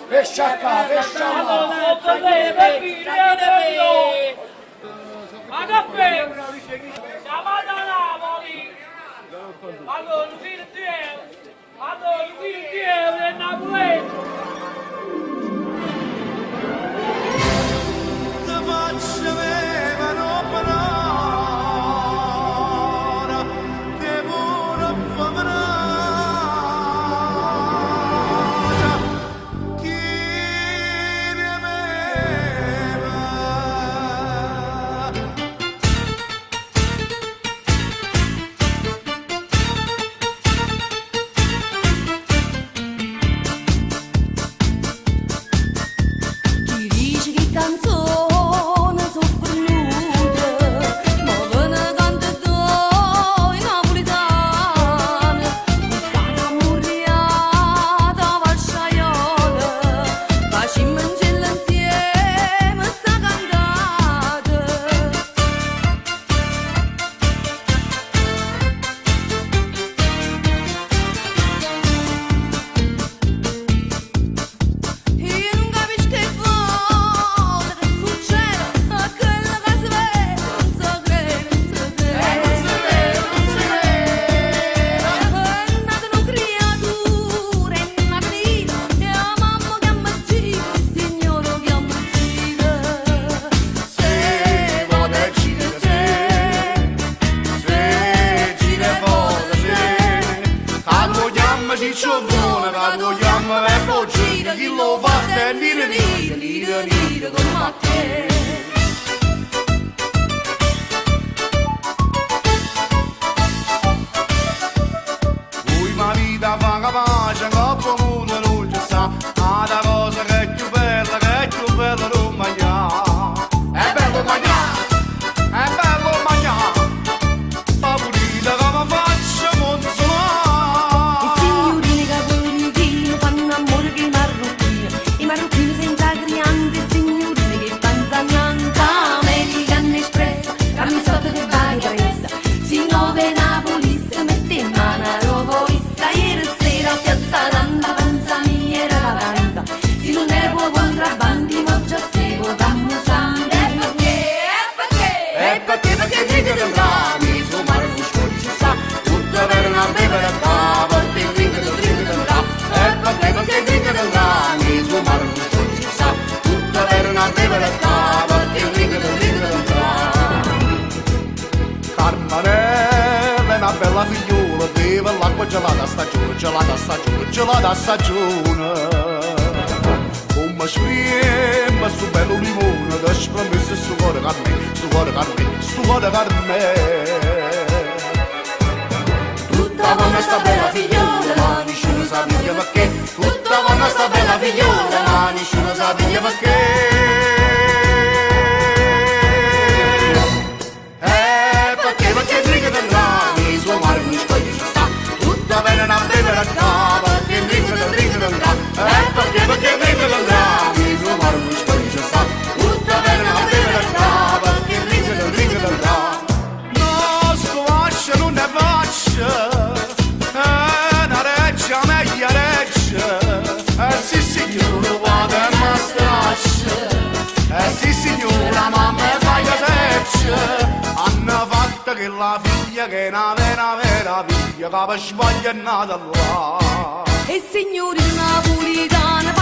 Pescia qua, pescia là. Ma che siamo da Napoli! Allora, Luigi Dio è Napoli! Gelata stagione come spriema sto bello limone che spremesse sto cuore con me tutta buona sta bella figliola ma nessuno sa perché tutta buona sta bella figliola ma nessuno sa perché perché driga del rami suo mare mi scoglie ci sta tutta bene una bella cava perché driga del rami suo mare mi scoglie ci sta tutta bene una bella cava perché driga del rami no sto vascia non ne vascia una reggia meglio reggia sì signora vado e mi straccia sì signora mamma fai che seccia hanno fatto che la figlia che è una vera figlia che per sbaglio è nata là e signori napolitana